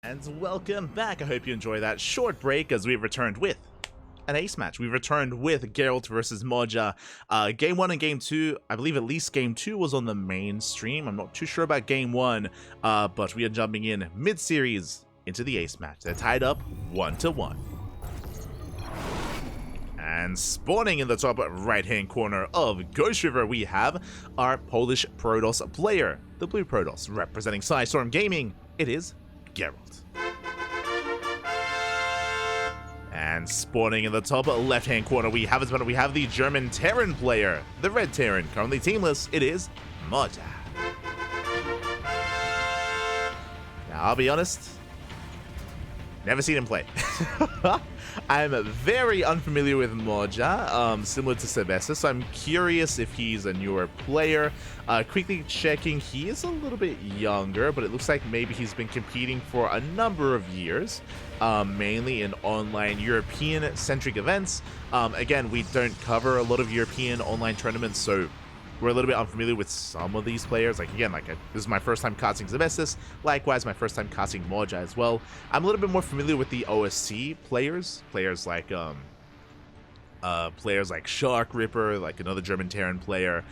and welcome back. I hope you enjoy that short break as we've returned with an ace match. We've returned with Gerald versus Moja. Game 1 and Game 2, I believe at least Game 2 was on the main stream. I'm not too sure about Game 1, but we are jumping in mid-series into the ace match. They're tied up 1-1. And spawning in the top right-hand corner of Ghost River, we have our Polish Protoss player, the Blue Protoss, representing Storm Gaming. It is Gerald. And spawning in the top left-hand corner, we have the German Terran player, the Red Terran, currently teamless. It is Moja. Now, I'll be honest, never seen him play. I'm very unfamiliar with Moja, similar to Sylvester, so I'm curious if he's a newer player. Quickly checking, he is a little bit younger, but it looks like maybe he's been competing for a number of years, mainly in online European-centric events. Again, we don't cover a lot of European online tournaments, so we're a little bit unfamiliar with some of these players. Again, this is my first time casting Zebestis. Likewise, my first time casting Moja as well. I'm a little bit more familiar with the OSC players like Shark Ripper, like another German Terran player,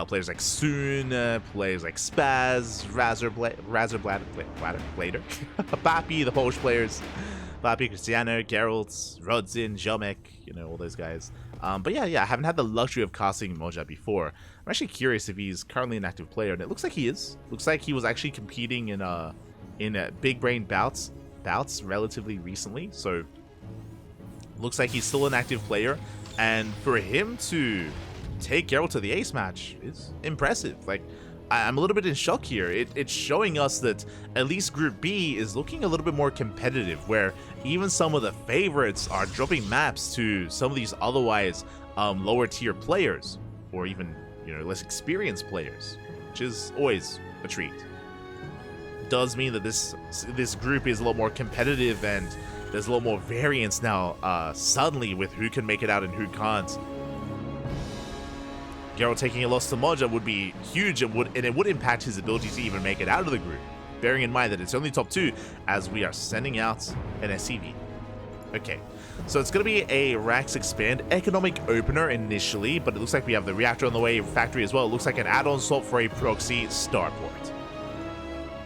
players like Soon, players like Spaz, Razor-Blader, Papi, the Polish players, Papi, Cristiano, Gerald, Rodzin, Jomek, all those guys. But yeah, I haven't had the luxury of casting Moja before. I'm actually curious if he's currently an active player, and it looks like he is. Looks like he was actually competing in big brain bouts relatively recently. So looks like he's still an active player, and for him to take Gerald to the ace match is impressive. I'm a little bit in shock here. It's showing us that at least Group B is looking a little bit more competitive, where even some of the favorites are dropping maps to some of these otherwise lower tier players, or even less experienced players, which is always a treat. Does mean that this group is a lot more competitive, and there's a lot more variance now suddenly with who can make it out and who can't. Gerald taking a loss to Moja would be huge, and it would impact his ability to even make it out of the group, bearing in mind that it's only top 2 as we are sending out an SCV. Okay, so it's going to be a Rax Expand economic opener initially, but it looks like we have the reactor on the way, factory as well. It looks like an add-on swap for a proxy starport.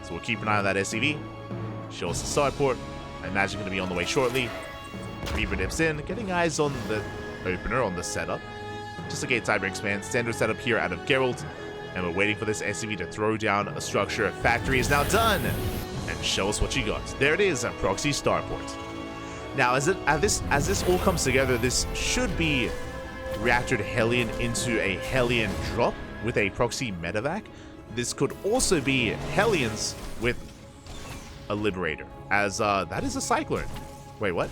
So we'll keep an eye on that SCV. Show us the starport. I imagine going to be on the way shortly. Reaper dips in, getting eyes on the opener, on the setup. Just a gate timer expand, standard setup here out of Gerald, and we're waiting for this SCV to throw down a structure. Factory is now done, and show us what you got. There it is, a proxy starport. Now, as this all comes together, this should be reactored Hellion into a Hellion drop with a proxy medevac. This could also be Hellions with a Liberator, as that is a Cyclone. Wait, what?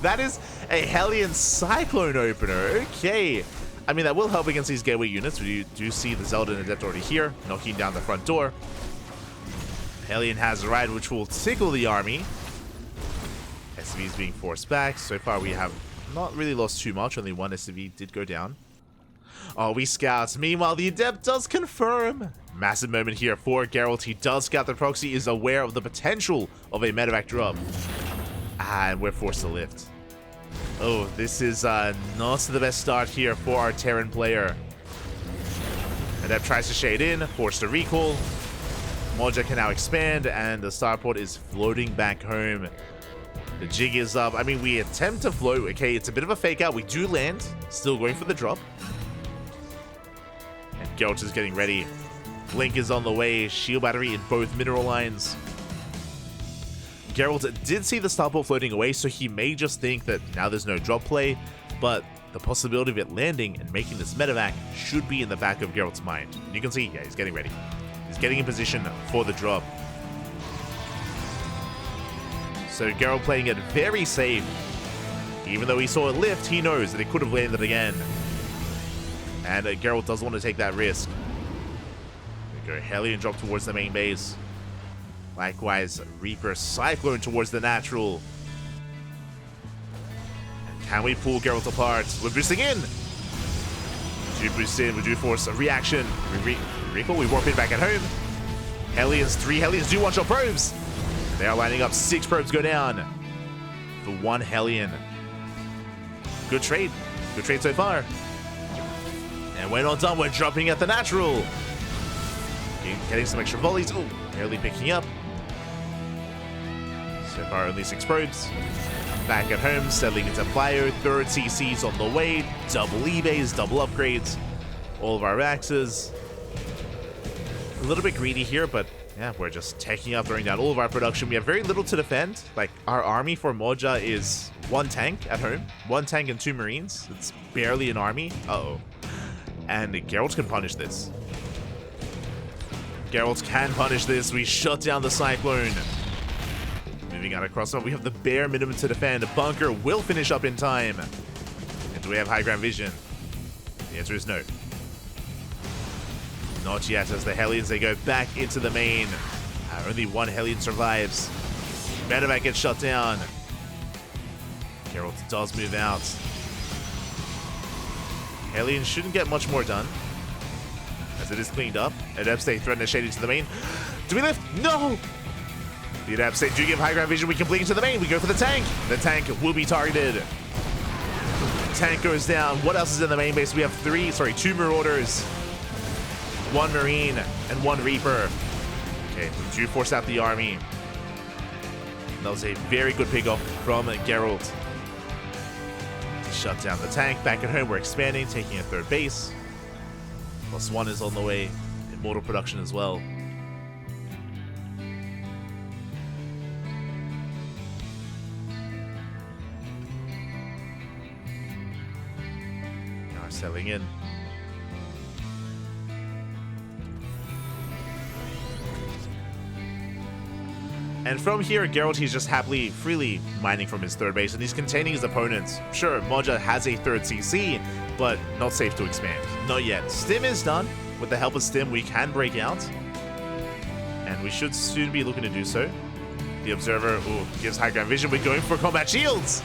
That is a Hellion Cyclone opener. Okay. I mean, that will help against these gateway units. We do see the Zelda and Adept already here, knocking down the front door. Hellion has a ride, which will tickle the army. SCV is being forced back. So far, we have not really lost too much. Only one SCV did go down. Oh, we scout. Meanwhile, the Adept does confirm. Massive moment here for Gerald. He does scout the proxy, is aware of the potential of a medevac drop. And we're forced to lift. Oh, this is not the best start here for our Terran player. Adept tries to shade in, forced to recall. Moja can now expand, and the starport is floating back home. The jig is up. I mean, we attempt to float. Okay, it's a bit of a fake out. We do land, still going for the drop. And Geralt is getting ready. Blink is on the way. Shield battery in both mineral lines. Gerald did see the starport floating away, so he may just think that now there's no drop play, but the possibility of it landing and making this medevac should be in the back of Gerald's mind. And you can see, yeah, he's getting ready. He's getting in position for the drop. So Gerald playing it very safe. Even though he saw it lift, he knows that it could have landed again. And Gerald doesn't want to take that risk. Go Hellion drop towards the main base. Likewise, Reaper Cyclone towards the natural. And can we pull Geralt apart? We're boosting in. We do boost in. We do force a reaction. We recall. We warp in back at home. Hellions, 3 Hellions do one-shot probes. They are lining up. 6 probes go down for 1 Hellion. Good trade. Good trade so far. And we're not done. We're dropping at the natural. Getting some extra volleys. Oh, barely picking up. So far, only 6 probes. Back at home, settling into Bio. 3rd CC's on the way. Double eBays, double upgrades. All of our axes. A little bit greedy here, but yeah, we're just taking out, throwing down all of our production. We have very little to defend. Like, our army for Moja is 1 tank at home. 1 tank and 2 marines. It's barely an army. Uh-oh. And Gerald can punish this. Gerald can punish this. We shut down the Cyclone. Moving out across the map, we have the bare minimum to defend. A bunker will finish up in time. And do we have high ground vision? The answer is no. Not yet, as the Hellions, they go back into the main. Only 1 Hellion survives. Medevac gets shut down. Gerald does move out. Hellion shouldn't get much more done, as it is cleaned up. Adepts, they threaten to shade into the main. Do we lift? No! The Adepts, they do give high ground vision. We can blink into the main. We go for the tank. The tank will be targeted. Tank goes down. What else is in the main base? We have 2 Marauders, 1 Marine, and 1 Reaper. Okay, we do force out the army. That was a very good pickoff from Gerald. Shut down the tank. Back at home, we're expanding, taking a 3rd base. +1 is on the way. Immortal production as well. Now settling in. And from here, Gerald, he's just happily, freely mining from his 3rd base, and he's containing his opponents. Sure, Moja has a 3rd CC, but not safe to expand. Not yet. Stim is done. With the help of Stim, we can break out. And we should soon be looking to do so. The Observer, gives high ground vision. We're going for combat shields.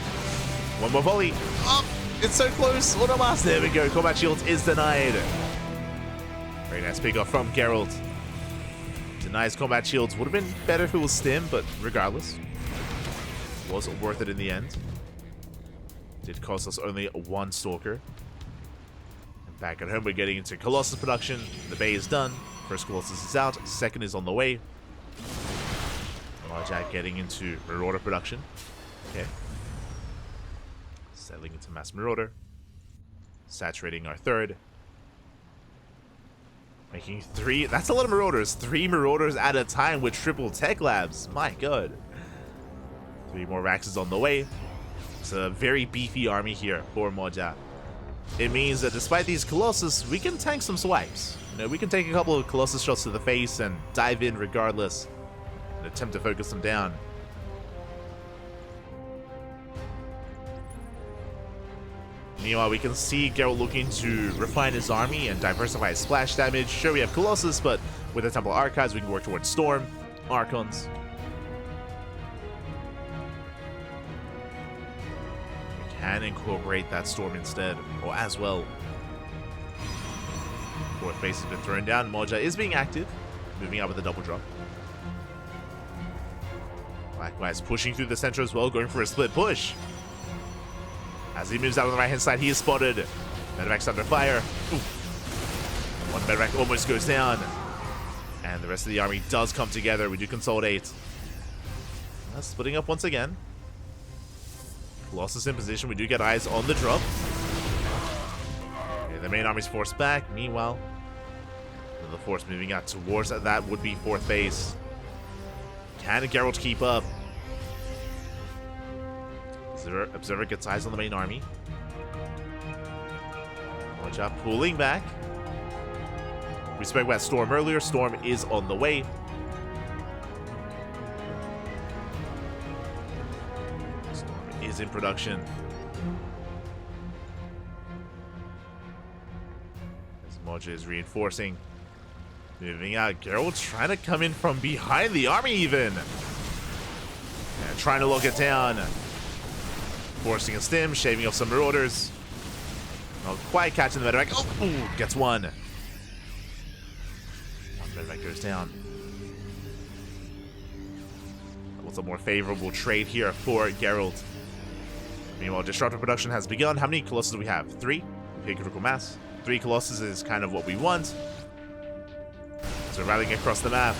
1 more volley. Oh, it's so close. What a mass. There we go. Combat shields is denied. Very nice pick off from Gerald. Denies combat shields. Would have been better if it was Stim, but regardless, was worth it in the end. Did cost us only 1 Stalker. And back at home, we're getting into Colossus production. The bay is done. First Colossus is out. 2nd is on the way. Moja getting into Marauder production. Okay. Settling into Mass Marauder. Saturating our 3rd. Making 3, that's a lot of Marauders. 3 Marauders at a time with triple tech labs. My god. 3 more Raxes on the way. It's a very beefy army here for Moja. It means that despite these Colossus, we can tank some swipes. You know, we can take a couple of Colossus shots to the face and dive in regardless and attempt to focus them down. Meanwhile, we can see Gerald looking to refine his army and diversify his splash damage. Sure, we have Colossus, but with the Temple Archives, we can work towards Storm, Archons. We can incorporate that Storm instead, or as well. 4th base has been thrown down. Moja is being active, moving out with a double drop. Likewise, pushing through the center as well, going for a split push. As he moves out on the right-hand side, he is spotted. Medevac's under fire. Ooh. 1 Medevac almost goes down. And the rest of the army does come together. We do consolidate. Splitting up once again. Colossus in position. We do get eyes on the drop. Okay, the main army's forced back. Meanwhile, the force moving out towards that would be 4th base. Can Gerald keep up? Observer gets eyes on the main army. Moja pulling back. We spoke about Storm earlier. Storm is on the way. Storm is in production. As Moja is reinforcing. Moving out. Gerald trying to come in from behind the army even. And trying to lock it down. Forcing a Stim, shaving off some Marauders. Not quite catching the Medevac. Oh, ooh, gets 1. 1 Medevac goes down. What's a more favorable trade here for Gerald? Meanwhile, Disruptor production has begun. How many Colossus do we have? 3? Okay, critical mass. 3 Colossus is kind of what we want. So rallying across the map.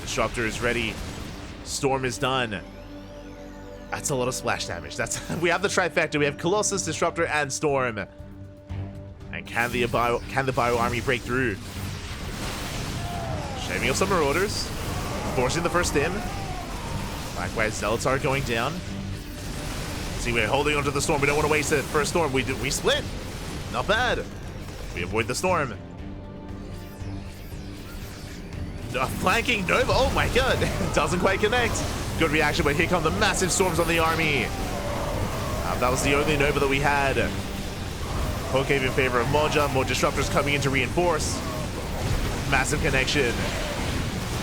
Disruptor is ready. Storm is done. That's a lot of splash damage. We have the trifecta. We have Colossus, Disruptor, and Storm. And can the Bio Army break through? Shaving off some Marauders. Forcing the first stim. Likewise, Zealots are going down. See, we're holding onto the Storm. We don't want to waste it. First Storm, we split. Not bad. We avoid the Storm. Flanking Nova. Oh my god. Doesn't quite connect. Good reaction, but here come the massive storms on the army. That was the only Nova that we had. Concave in favor of Moja. More Disruptors coming in to reinforce. Massive connection.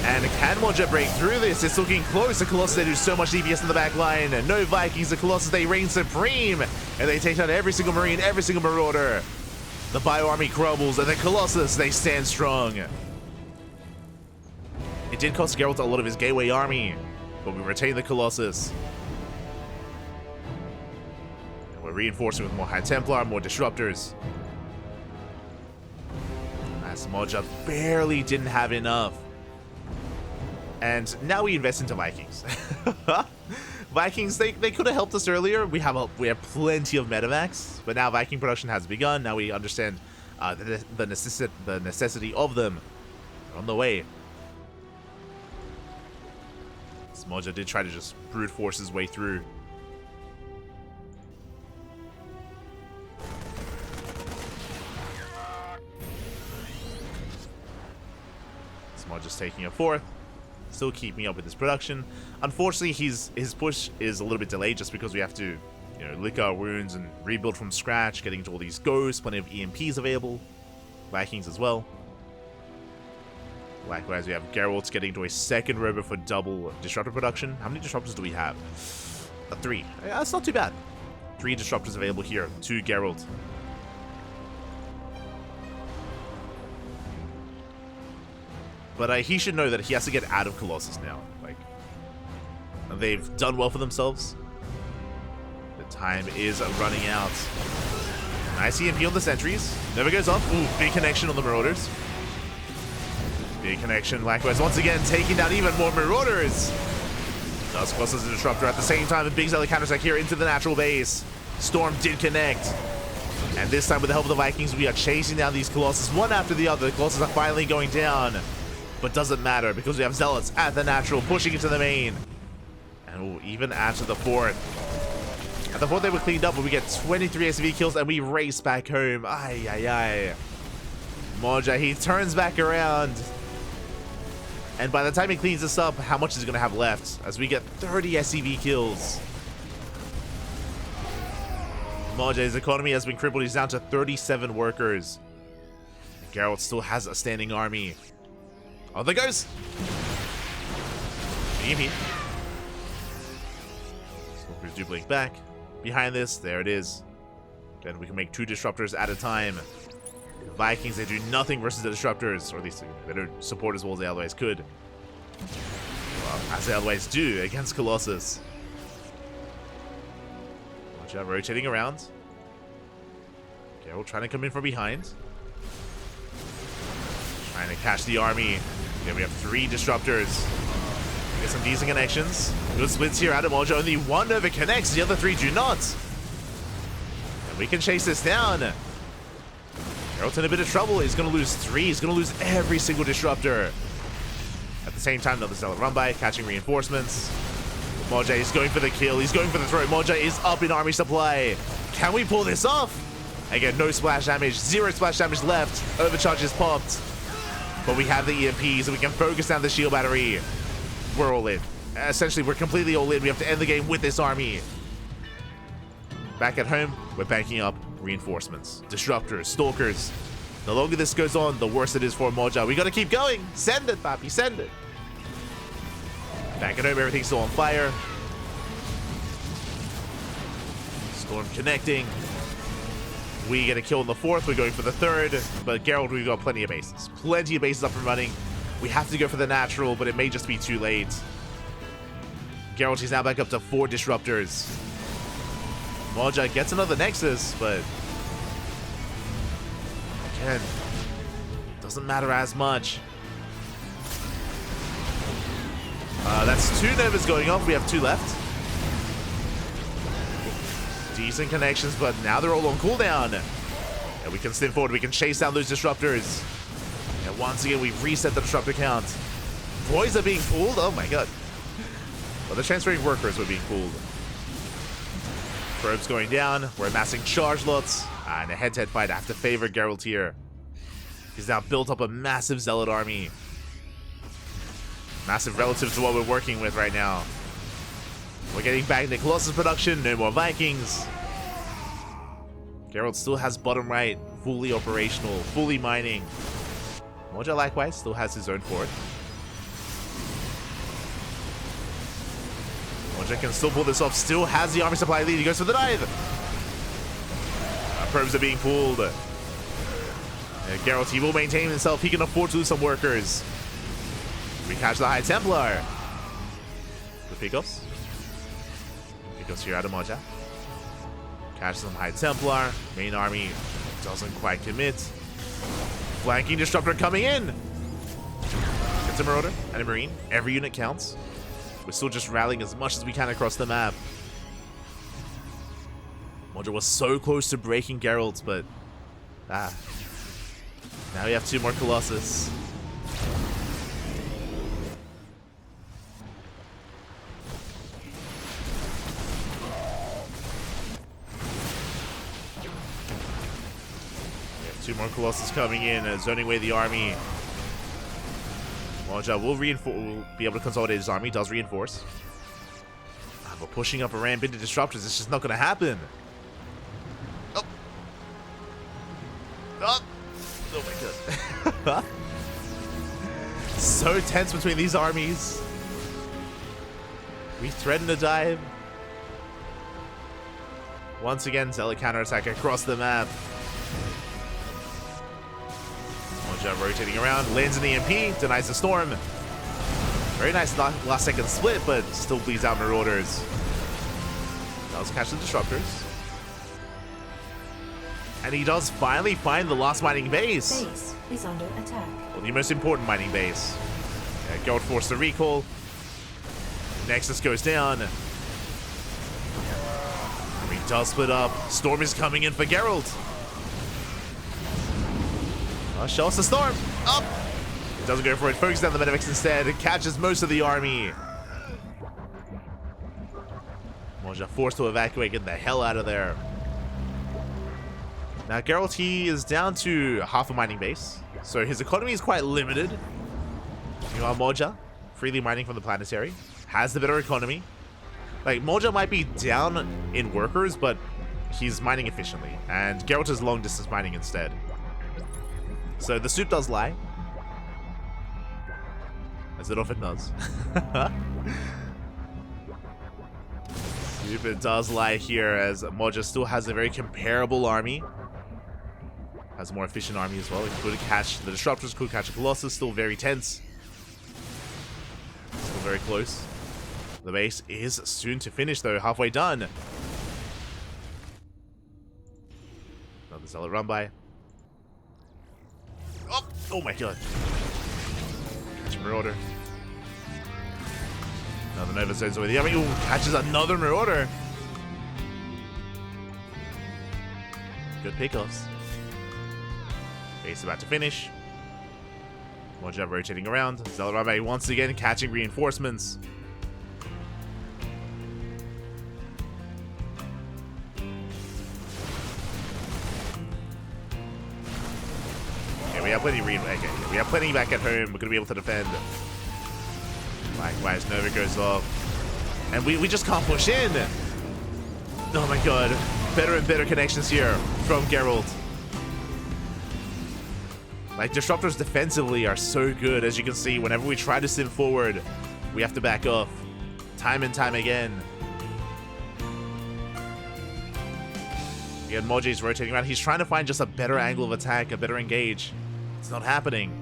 And can Moja break through this? It's looking close. The Colossus, they do so much DPS in the back line. No Vikings. The Colossus, they reign supreme. And they take down every single Marine, every single Marauder. The Bio Army crumbles, and the Colossus, they stand strong. It did cost Gerald a lot of his Gateway army, but we retain the Colossus. And we're reinforcing with more High Templar, more Disruptors. As Moja barely didn't have enough. And now we invest into Vikings. Vikings, they could have helped us earlier. We have plenty of Metamax, but now Viking production has begun. Now we understand the necessity of them. They're on the way. Moja did try to just brute force his way through. Moja's taking a 4th. Still keeping up with his production. Unfortunately, his push is a little bit delayed just because we have to, lick our wounds and rebuild from scratch, getting to all these ghosts, plenty of EMPs available. Vikings as well. Likewise, we have Geralt getting to a 2nd robo for double Disruptor production. How many Disruptors do we have? 3. That's not too bad. 3 Disruptors available here to Geralt. But he should know that he has to get out of Colossus now. They've done well for themselves. The time is running out. Nice EMP on the sentries. Never goes off. Ooh, big connection on the Marauders. Big connection, likewise, once again, taking down even more Marauders. Does Colossus and Disruptor at the same time. The big Zealot counterattack here into the natural base. Storm did connect. And this time, with the help of the Vikings, we are chasing down these Colossus one after the other. The Colossus are finally going down. But doesn't matter because we have Zealots at the natural, pushing into the main. And we'll even add to the 4th. At the 4th, they were cleaned up, but we get 23 SV kills and we race back home. Ay, ay, ay. Moja, he turns back around. And by the time he cleans this up, how much is he going to have left? As we get 30 SCV kills. Moja's economy has been crippled. He's down to 37 workers. Geralt still has a standing army. Oh, there goes. EMP. Stalkers do blink back. Behind this, there it is. Then we can make 2 Disruptors at a time. The Vikings, they do nothing versus the Disruptors, or at least they don't support as well as they otherwise could. Well, as they otherwise do against Colossus. Moja rotating around. Geralt trying to come in from behind. Trying to catch the army. Again, we have 3 Disruptors. We get some decent connections. Good splits here out of Moja. Only 1 Nova connects, the other 3 do not. And we can chase this down. Geralt's in a bit of trouble. He's going to lose 3. He's going to lose every single Disruptor. At the same time, another Zealot run by, catching reinforcements. Moja is going for the kill. He's going for the throw. Moja is up in army supply. Can we pull this off? Again, no splash damage. 0 splash damage left. Overcharge is popped. But we have the EMPs, and we can focus down the shield battery. We're all in. Essentially, we're completely all in. We have to end the game with this army. Back at home, we're banking up reinforcements, Disruptors, Stalkers. The longer this goes on, the worse it is for Moja. We gotta keep going. Send it, Papi, send it. Back at home, everything's still on fire. Storm connecting. We get a kill on the 4th. We're going for the 3rd. But Gerald, we've got plenty of bases. Plenty of bases up and running. We have to go for the natural, but it may just be too late. Gerald, he's now back up to 4 disruptors. Moja gets another Nexus, but again, doesn't matter as much. That's 2 Novas going off. We have 2 left. Decent connections, but now they're all on cooldown. And we can step forward. We can chase down those disruptors. And once again, we've reset the disruptor count. Boys are being pulled. Oh my god. Well, the transferring workers were being pulled. Probes going down. We're amassing charge lots. And a head-to-head fight. I have to favor Gerald here. He's now built up a massive Zealot army. Massive relative to what we're working with right now. We're getting back into Colossus production. No more Vikings. Gerald still has bottom right. Fully operational. Fully mining. Moja likewise still has his own fort. Moja can still pull this off. Still has the army supply lead. He goes for the dive. Probes are being pulled. Geralt, he will maintain himself. He can afford to lose some workers. We catch the High Templar. The Picos. Picos here out of Moja. Catch some High Templar. Main army doesn't quite commit. Flanking Disruptor coming in. Gets a Marauder and a Marine. Every unit counts. We're still just rallying as much as we can across the map. Moja was so close to breaking Geralt, but now we have 2 more Colossus. We have 2 more Colossus coming in, zoning away the army. Moja will be able to consolidate his army. Does reinforce. But pushing up a ramp into disruptors, it's just not going to happen. Oh. Oh. Oh my god. So tense between these armies. We threaten a dive. Once again, Zealot counterattack across the map. Moja rotating around, lands an EMP, denies the storm. Very nice last second split, but still bleeds out Marauders. Does catch the disruptors. And he does finally find the last mining base. Base is under attack. Well, the most important mining base. Gerald forced the recall. Nexus goes down. He does split up. Storm is coming in for Gerald. Show us the storm. Up. He doesn't go for it. Focuses down the Medivacs instead. It catches most of the army. Moja forced to evacuate. Get the hell out of there. Now, Geralt, he is down to half a mining base. So his economy is quite limited. Meanwhile, Moja, freely mining from the planetary, has the better economy. Like, Moja might be down in workers, but he's mining efficiently. And Geralt is long distance mining instead. So the soup does lie. As it often does. Soup it does lie here, as Moja still has a very comparable army. Has a more efficient army as well. It could catch the disruptors, could catch a Colossus. Still very tense. Still very close. The base is soon to finish though, halfway done. Another Zealot run by. Oh my god. Catch Marauder. Another Nova zones away the army. Ooh, catches another Marauder. Good pickoffs. Base about to finish. Moja rotating around. Zealot run by once again catching reinforcements. We have plenty we have plenty back at home. We're gonna be able to defend. Likewise, Nova goes off. And we just can't push in. Oh my god. Better and better connections here from Gerald. Like, disruptors defensively are so good. As you can see, whenever we try to sim forward, we have to back off. Time and time again. Again, Moji's rotating around. He's trying to find just a better angle of attack, a better engage. It's not happening.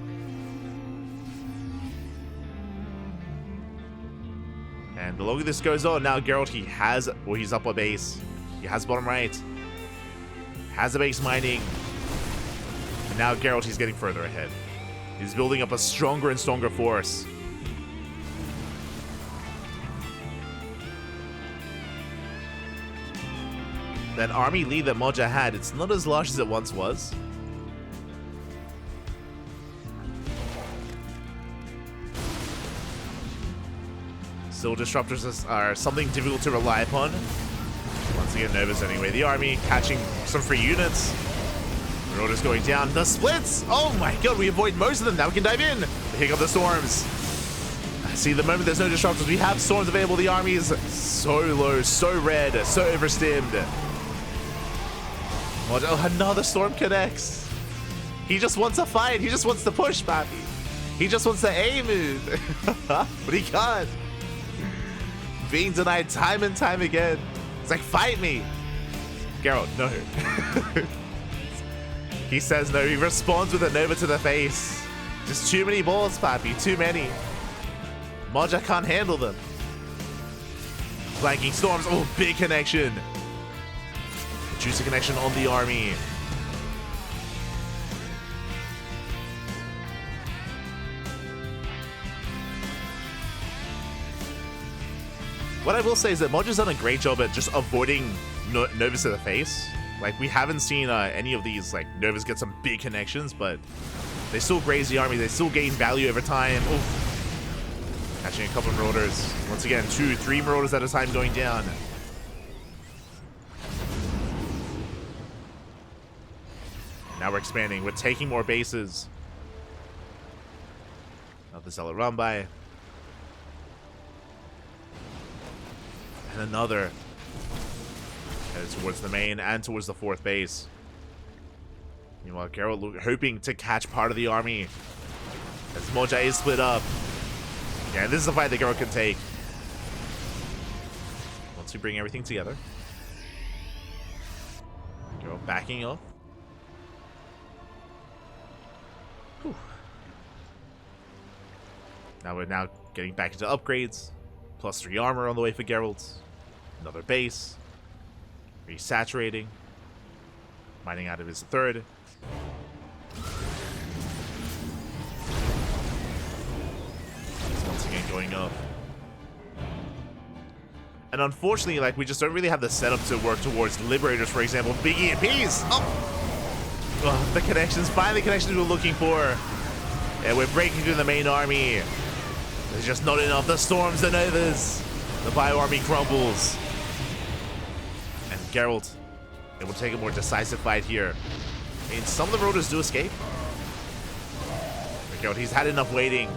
And the longer this goes on, now Gerald, he's up a base. He has bottom right. Has a base mining. And now Gerald, he's getting further ahead. He's building up a stronger and stronger force. That army lead that Moja had, it's not as large as it once was. Still, disruptors are something difficult to rely upon. Once again, Nova's anyway. The army catching some free units. Marauders going down. The splits! Oh my god, we avoid most of them. Now we can dive in. Here come the storms. See, the moment there's no disruptors, we have storms available. The army is so low, so red, so overstimmed. Oh, another storm connects. He just wants to fight. He just wants to push, Pappy. He just wants to A move. But he can't. Being denied time and time again. It's like, fight me. Gerald, no. He says no. He responds with a Nova to the face. Just too many balls, Pappy. Too many. Moja can't handle them. Flanking storms. Oh, big connection. Juicy connection on the army. What I will say is that Moja's done a great job at just avoiding Novas to the face. Like, we haven't seen any of these, like, Novas get some big connections, but they still graze the army. They still gain value over time. Oof. Catching a couple of Marauders. Once again, 2, 3 Marauders at a time going down. Now we're expanding. We're taking more bases. Another Zealot run by. And another. Headed towards the main and towards the 4th base. Meanwhile, Gerald hoping to catch part of the army. As Moja is split up. Yeah, this is a fight that Gerald can take. Once we bring everything together. Gerald backing off. Whew. Now we're getting back into upgrades. +3 armor on the way for Gerald. Another base. Resaturating. Mining out of his 3rd. Once again going up. And unfortunately, like, we just don't really have the setup to work towards Liberators, for example. Big EMPs! Oh, the connections. Finally, connections we're looking for. And we're breaking through the main army. There's just not enough. The storms, the Novas. The bio army crumbles. And Gerald, it will take a more decisive fight here. I mean, some of the Marauders do escape. But Gerald, he's had enough waiting.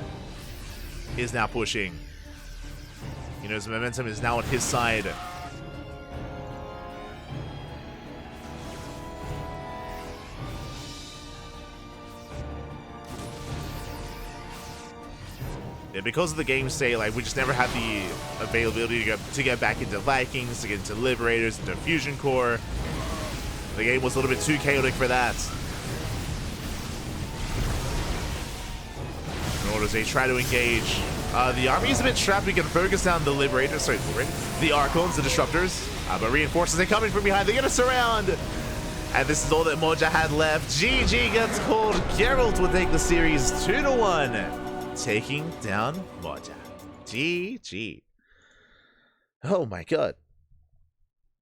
He's now pushing. You know, his momentum is now on his side. Yeah, because of the game's say, like, we just never had the availability to get back into Vikings, to get into Liberators, into Fusion Core. The game was a little bit too chaotic for that. Marauders, they try to engage. The army is a bit trapped. We can focus down the Liberators, the Archons, the Disruptors. But reinforcements are coming from behind. They're going to surround. And this is all that Moja had left. GG gets called. Gerald will take the series 2-1. Taking down Moja. GG. Oh my god.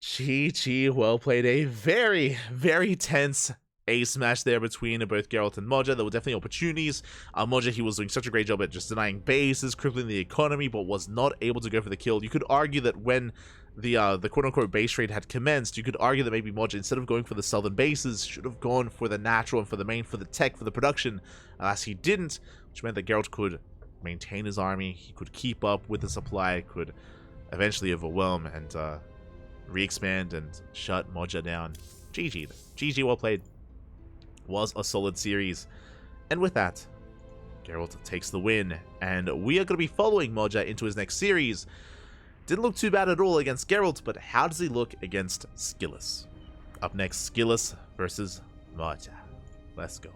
GG, well played. A very, very tense ace match there between both Gerald and Moja. There were definitely opportunities. Moja, he was doing such a great job at just denying bases, crippling the economy, but was not able to go for the kill. You could argue that when the quote-unquote base trade had commenced, you could argue that maybe Moja, instead of going for the southern bases, should have gone for the natural and for the main, for the tech, for the production, as he didn't, which meant that Gerald could maintain his army, he could keep up with the supply, could eventually overwhelm and re-expand and shut Moja down. GG. GG, well played. Was a solid series. And with that, Gerald takes the win, and we are going to be following Moja into his next series. Didn't look too bad at all against Gerald, but how does he look against Skillus? Up next, Skillus versus Moja. Let's go.